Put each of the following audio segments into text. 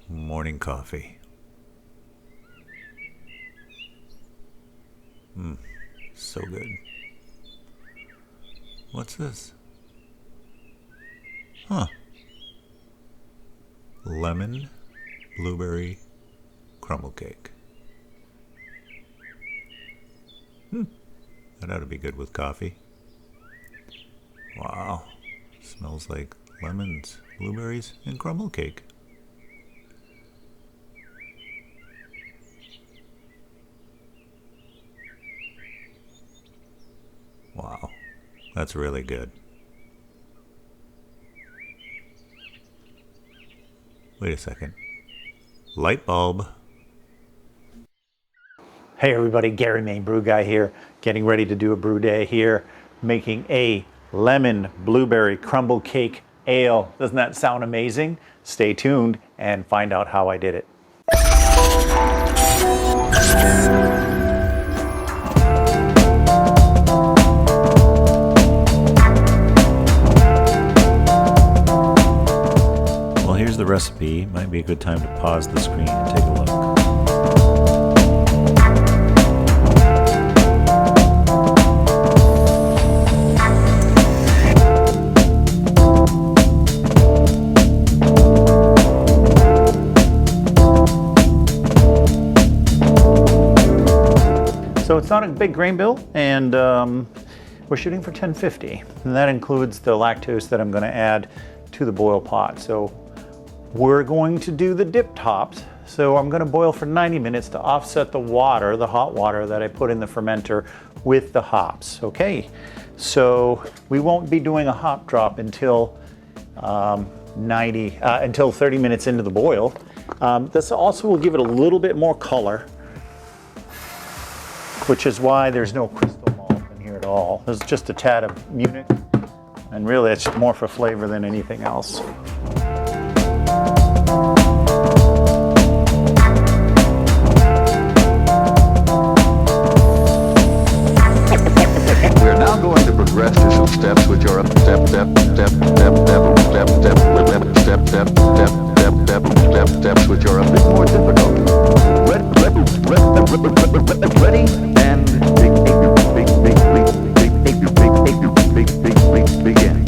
Morning coffee. So good. What's this? Lemon blueberry crumble cake. That ought to be good with coffee. Wow. Smells like lemons, blueberries, and crumble cake. Wow, that's really good. Wait a second. Light bulb. Hey everybody, Gary Main Brew Guy here, getting ready to do a brew day here, making a lemon blueberry crumble cake ale. Doesn't that sound amazing? Stay tuned and find out how I did it. Well, here's the recipe. Might be a good time to pause the screen and take a look. So it's not a big grain bill, and we're shooting for 1050, and that includes the lactose that I'm going to add to the boil pot. So we're going to do the dip tops. So I'm going to boil for 90 minutes to offset the water, the hot water that I put in the fermenter with the hops. Okay, so we won't be doing a hop drop until until 30 minutes into the boil. This also will give it a little bit more color, which is why there's no crystal malt in here at all. There's just a tad of Munich, and really it's more for flavor than anything else. We're now going to progress to some steps which are steps which are a bit more difficult. Ready and begin.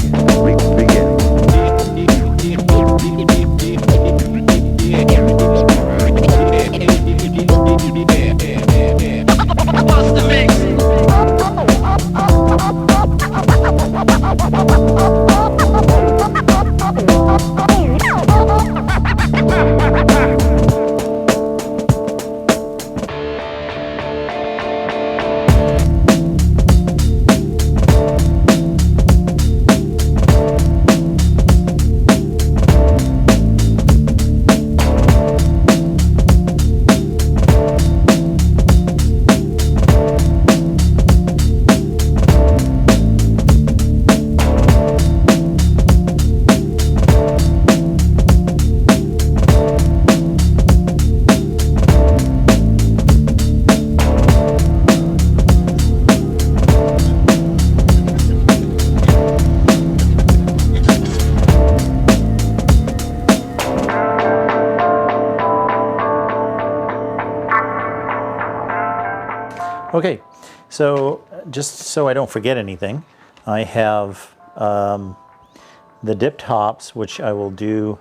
Okay, so just so I don't forget anything, I have the dipped hops, which I will do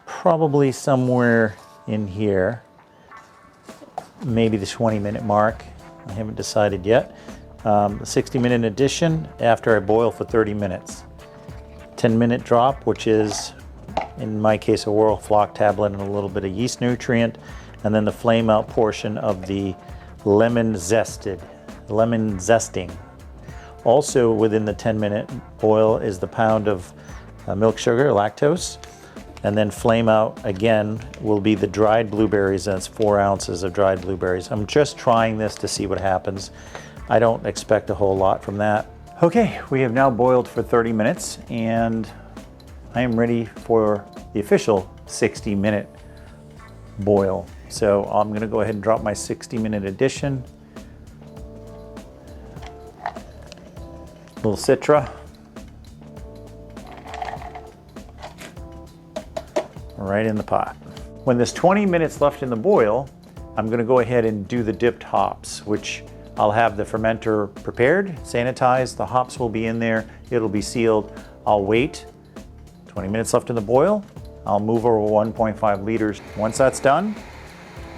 probably somewhere in here, maybe the 20-minute mark. I haven't decided yet. The 60-minute addition after I boil for 30 minutes. 10-minute drop, which is, in my case, a Whirl flock tablet and a little bit of yeast nutrient, and then the flame out portion of the lemon zesting. Also within the 10-minute boil is the pound of milk sugar, lactose, and then flame out again will be the dried blueberries. That's 4 ounces of dried blueberries. I'm just trying this to see what happens. I don't expect a whole lot from that. Okay, we have now boiled for 30 minutes and I am ready for the official 60-minute boil. So I'm going to go ahead and drop my 60-minute addition. A little Citra. right in the pot. When there's 20 minutes left in the boil, I'm gonna go ahead and do the dipped hops, which I'll have the fermenter prepared, sanitized, the hops will be in there, it'll be sealed. I'll wait, 20 minutes left in the boil, I'll move over 1.5 liters. Once that's done,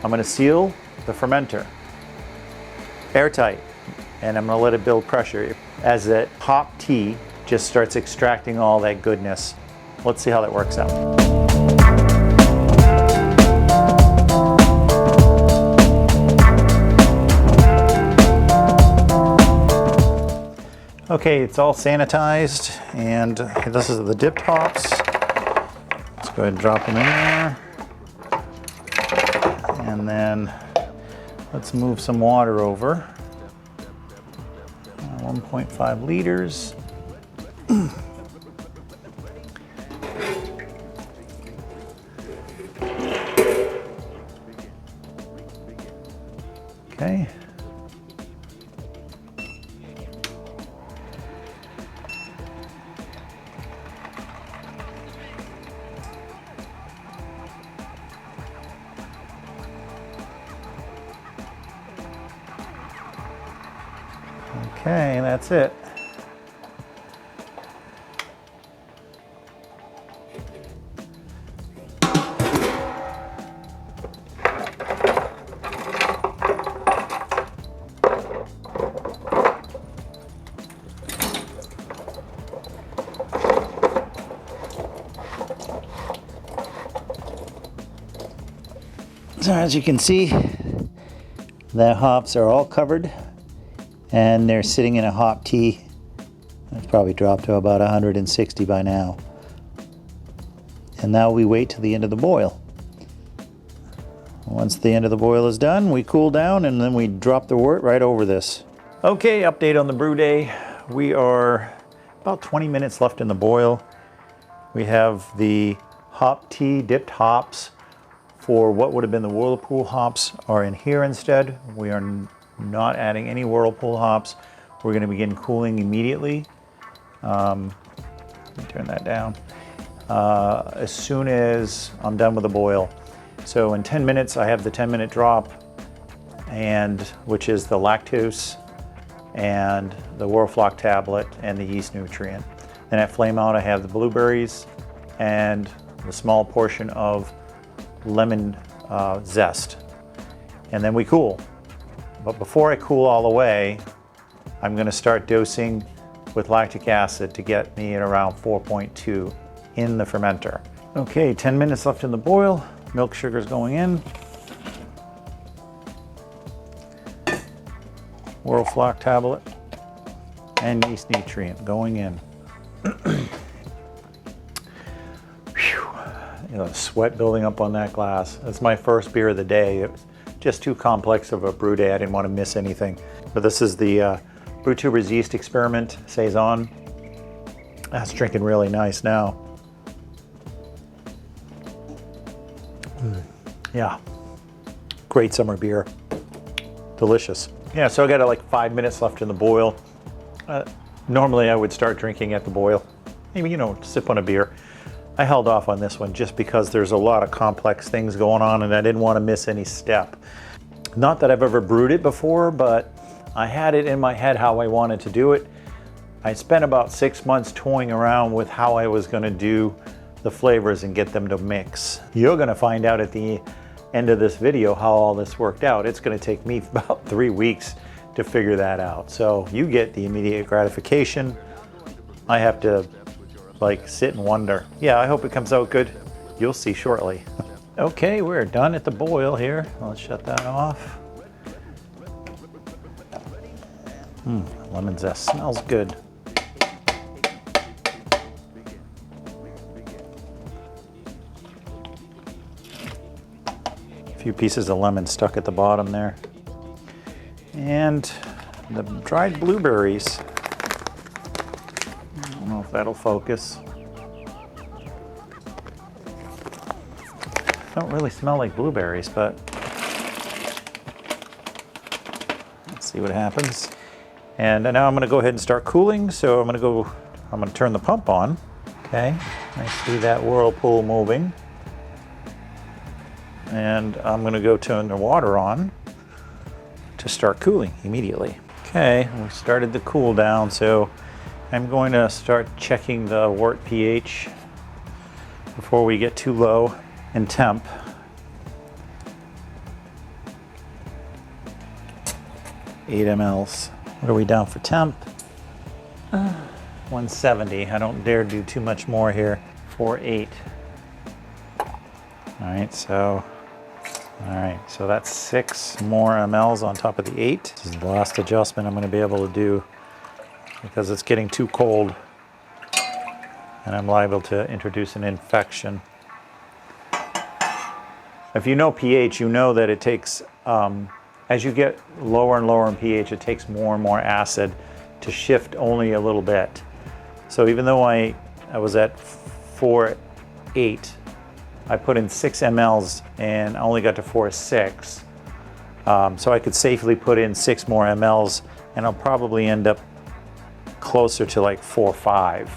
I'm gonna seal the fermenter, airtight, and I'm gonna let it build pressure as the hop tea just starts extracting all that goodness. Let's see how that works out. Okay, it's all sanitized, and this is the dipped hops. Let's go ahead and drop them in there. And then let's move some water over. 1.5 liters. Okay. Okay, that's it. So as you can see, the hops are all covered and they're sitting in a hop tea. It's probably dropped to about 160 by now. And now we wait till the end of the boil. Once the end of the boil is done, we cool down and then we drop the wort right over this. Okay, update on the brew day. We are about 20 minutes left in the boil. We have the hop tea dipped hops for what would have been the Whirlpool hops are in here instead. We are not adding any Whirlpool hops. We're going to begin cooling immediately. Let me turn that down. As soon as I'm done with the boil. So in 10 minutes, I have the 10-minute drop, and which is the lactose and the Whirlfloc tablet and the yeast nutrient. Then at flame out, I have the blueberries and the small portion of lemon zest. And then we cool. But before I cool all the way, I'm going to start dosing with lactic acid to get me at around 4.2 in the fermenter. Okay, 10 minutes left in the boil. Milk sugar's going in. Whirlfloc tablet and yeast nutrient going in. You know, sweat building up on that glass. That's my first beer of the day. It was just too complex of a brew day. I didn't want to miss anything. But this is the Brew Tubers Yeast Experiment Saison. That's drinking really nice now. Yeah, great summer beer. Delicious. Yeah, so I got like 5 minutes left in the boil. Normally I would start drinking at the boil. Maybe, you know, sip on a beer. I held off on this one just because there's a lot of complex things going on and I didn't want to miss any step. Not that I've ever brewed it before, but I had it in my head how I wanted to do it. I spent about 6 months toying around with how I was going to do the flavors and get them to mix. You're going to find out at the end of this video how all this worked out. It's going to take me about 3 weeks to figure that out. So you get the immediate gratification. I have to like sit and wonder. Yeah, I hope it comes out good. You'll see shortly. Okay, we're done at the boil here. Let's shut that off. Lemon zest smells good. A few pieces of lemon stuck at the bottom there. And the dried blueberries. I don't know if that'll focus. Don't really smell like blueberries, but let's see what happens. And now I'm going to go ahead and start cooling. So I'm going to turn the pump on. Okay, I see that whirlpool moving. and I'm gonna go turn the water on to start cooling immediately. Okay, we started the cool down, so I'm going to start checking the wort pH before we get too low in temp. Eight mLs. What are we down for temp? 170. I don't dare do too much more here. 4.8. All right, so that's 6 more mLs on top of the 8. This is the last adjustment I'm going to be able to do because it's getting too cold and I'm liable to introduce an infection. If you know pH, you know that it takes, as you get lower and lower in pH, it takes more and more acid to shift only a little bit. So even though I was at 4.8, I put in 6 mLs and I only got to 4.6. So I could safely put in 6 more mLs and I'll probably end up closer to like 4.5.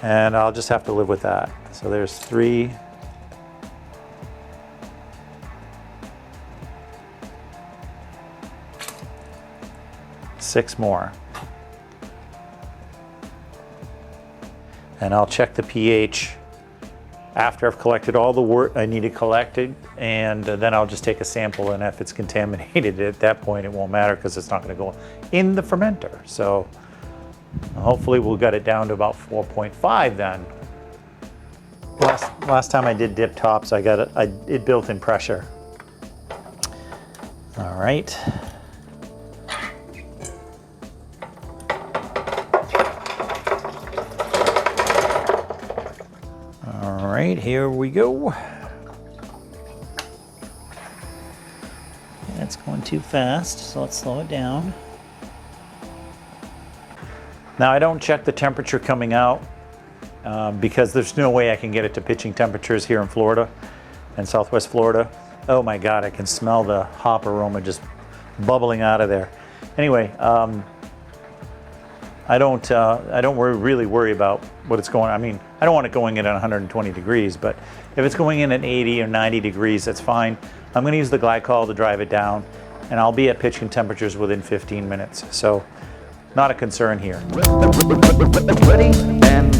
And I'll just have to live with that. So there's 3. Six more. And I'll check the pH after I've collected all the wort I need to collect it, and then I'll just take a sample, and if it's contaminated at that point it won't matter because it's not going to go in the fermenter. So hopefully we'll get it down to about 4.5 then. Last time I did dip tops, it built in pressure. All right. All right, here we go. That's going too fast, so let's slow it down. Now I don't check the temperature coming out because there's no way I can get it to pitching temperatures here in Florida and Southwest Florida. Oh my God, I can smell the hop aroma just bubbling out of there. Anyway, I don't really worry about what it's going. I mean, I don't want it going in at 120 degrees, but if it's going in at 80 or 90 degrees, that's fine. I'm going to use the glycol to drive it down, and I'll be at pitching temperatures within 15 minutes. So, not a concern here. Ready and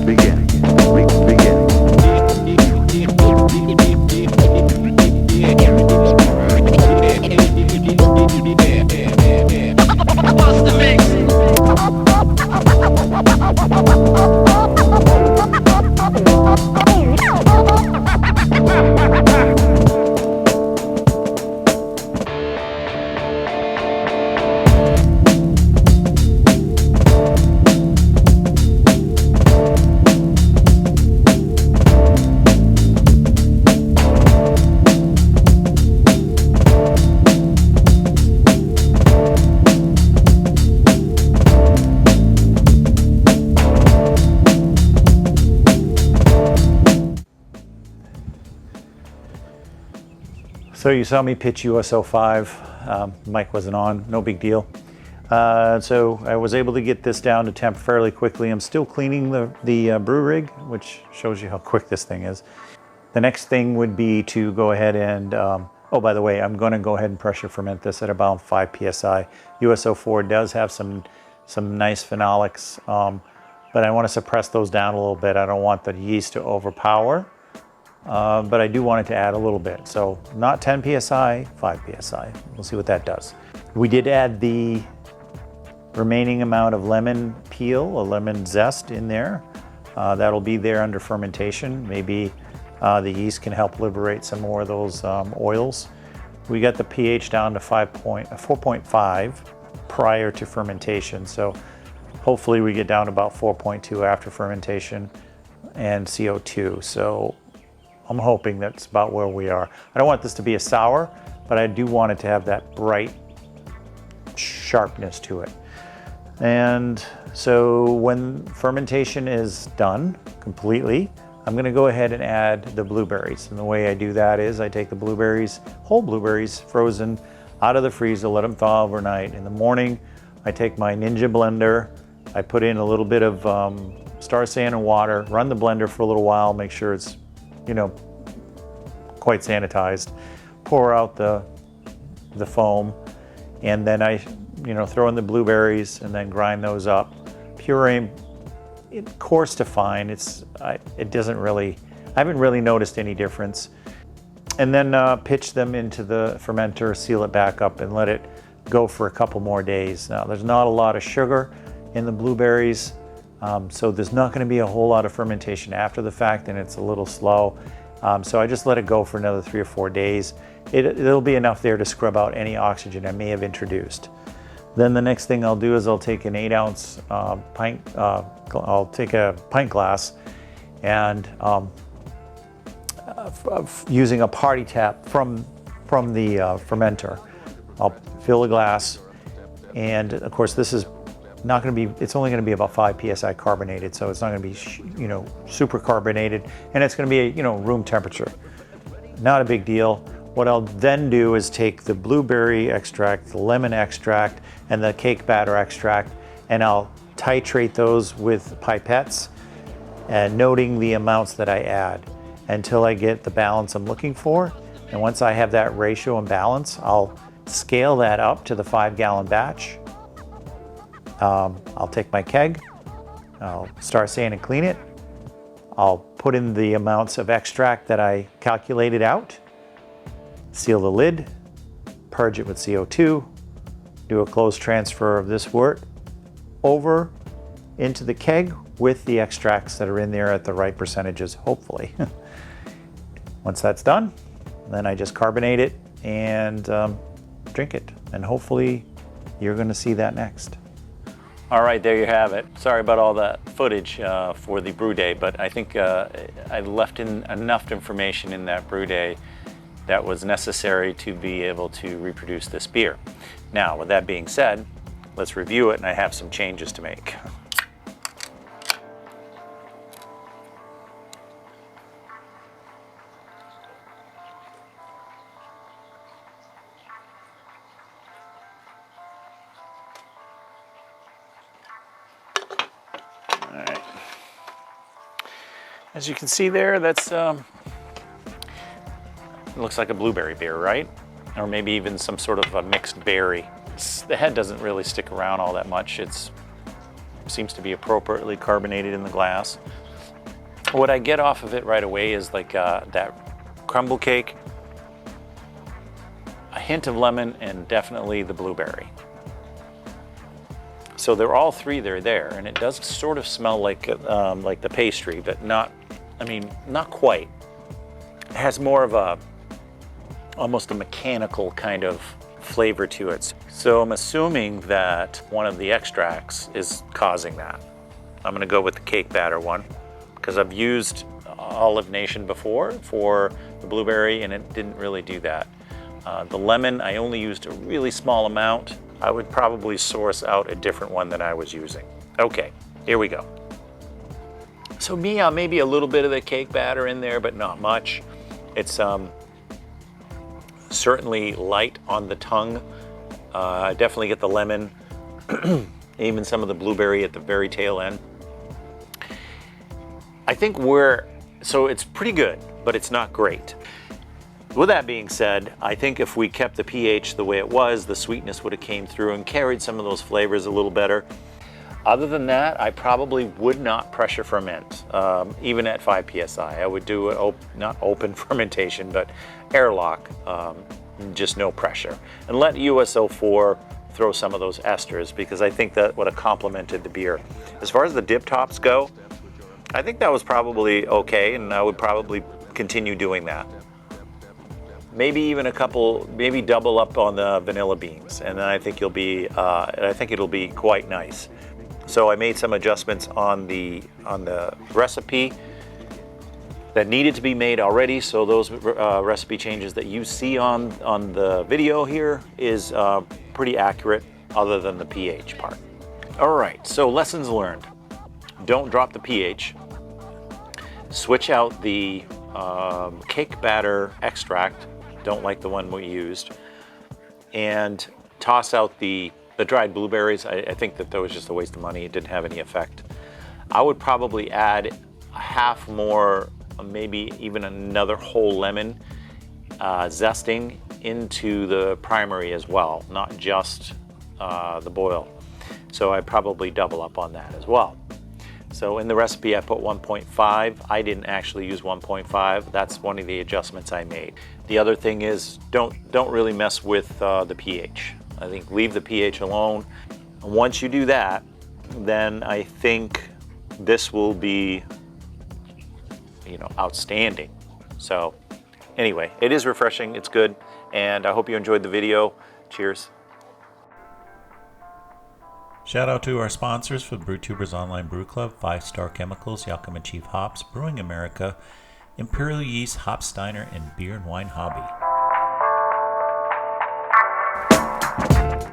begin. So you saw me pitch US-05. Mic wasn't on, no big deal. So I was able to get this down to temp fairly quickly. I'm still cleaning the brew rig, which shows you how quick this thing is. The next thing would be to go ahead and, oh, by the way, I'm going to go ahead and pressure ferment this at about 5 psi. US-04 does have some nice phenolics, but I want to suppress those down a little bit. I don't want the yeast to overpower. But I do want it to add a little bit. So not 10 psi, 5 psi. We'll see what that does. We did add the remaining amount of lemon peel, a lemon zest in there. That'll be there under fermentation. Maybe the yeast can help liberate some more of those oils. We got the pH down to 4.5 prior to fermentation. So hopefully we get down to about 4.2 after fermentation and CO2. So I'm hoping that's about where we are. I don't want this to be a sour, but I do want it to have that bright sharpness to it. And so when fermentation is done completely, I'm gonna go ahead and add the blueberries. And the way I do that is I take the blueberries, whole blueberries, frozen, out of the freezer, let them thaw overnight. In the morning, I take my Ninja blender, I put in a little bit of star sand and water, run the blender for a little while, make sure it's, you know, quite sanitized, pour out the foam, and then I, you know, throw in the blueberries and then grind those up. Puree, coarse to fine. It doesn't really, I haven't really noticed any difference. And then pitch them into the fermenter, seal it back up, and let it go for a couple more days. Now, there's not a lot of sugar in the blueberries, so there's not going to be a whole lot of fermentation after the fact, and it's a little slow. So I just let it go for another 3 or 4 days. It'll be enough there to scrub out any oxygen I may have introduced. Then the next thing I'll do is I'll take an 8-ounce pint. I'll take a pint glass, and using a party tap from the fermenter, I'll fill the glass, and of course this is not going to be, it's only going to be about 5 psi carbonated, so it's not going to be, you know, super carbonated, and it's going to be, you know, room temperature. Not a big deal. What I'll then do is take the blueberry extract, the lemon extract, and the cake batter extract, and I'll titrate those with pipettes, and noting the amounts that I add until I get the balance I'm looking for. And once I have that ratio and balance, I'll scale that up to the 5-gallon batch. I'll take my keg, I'll star sand and clean it. I'll put in the amounts of extract that I calculated out, seal the lid, purge it with CO2, do a closed transfer of this wort over into the keg with the extracts that are in there at the right percentages, hopefully. Once that's done, then I just carbonate it and drink it. And hopefully you're going to see that next. All right, there you have it. Sorry about all that footage for the brew day, but I think I left in enough information in that brew day that was necessary to be able to reproduce this beer. Now, with that being said, let's review it, and I have some changes to make. As you can see there, that's it looks like a blueberry beer, right? Or maybe even some sort of a mixed berry. The head doesn't really stick around all that much. It seems to be appropriately carbonated in the glass. What I get off of it right away is like that crumble cake, a hint of lemon, and definitely the blueberry. So they're all three, they're there, and it does sort of smell like the pastry, but not, I mean, not quite. It has more of a, almost a mechanical kind of flavor to it. So I'm assuming that one of the extracts is causing that. I'm gonna go with the cake batter one, because I've used Olive Nation before for the blueberry, and it didn't really do that. The lemon, I only used a really small amount. I would probably source out a different one than I was using. Okay, here we go. So maybe a little bit of the cake batter in there, but not much. It's certainly light on the tongue. I definitely get the lemon, even some of the blueberry at the very tail end. I think so it's pretty good, but it's not great. With that being said, I think if we kept the pH the way it was, the sweetness would have came through and carried some of those flavors a little better. Other than that, I probably would not pressure ferment, even at 5 psi. I would do not open fermentation, but airlock, just no pressure. And let US-04 throw some of those esters, because I think that would have complemented the beer. As far as the dip tops go, I think that was probably okay, and I would probably continue doing that. Maybe even a couple, maybe double up on the vanilla beans, and then I think it'll be quite nice. So I made some adjustments on the recipe that needed to be made already. So those recipe changes that you see on the video here is pretty accurate, other than the pH part. All right, so lessons learned. Don't drop the pH. Switch out the cake batter extract. Don't like the one we used. And toss out the dried blueberries. I think that was just a waste of money. It didn't have any effect. I would probably add a half more, maybe even another whole lemon zesting into the primary as well, not just the boil. So I probably double up on that as well. So in the recipe I put 1.5. I didn't actually use 1.5. That's one of the adjustments I made. The other thing is don't really mess with the pH. I think leave the pH alone. And once you do that, then I think this will be, you know, outstanding. So anyway, it is refreshing, it's good, and I hope you enjoyed the video. Cheers. Shout out to our sponsors for the BrewTubers Online Brew Club, 5 Star Chemicals, Yakima Chief Hops, Brewing America, Imperial Yeast, Hopsteiner, and Beer and Wine Hobby.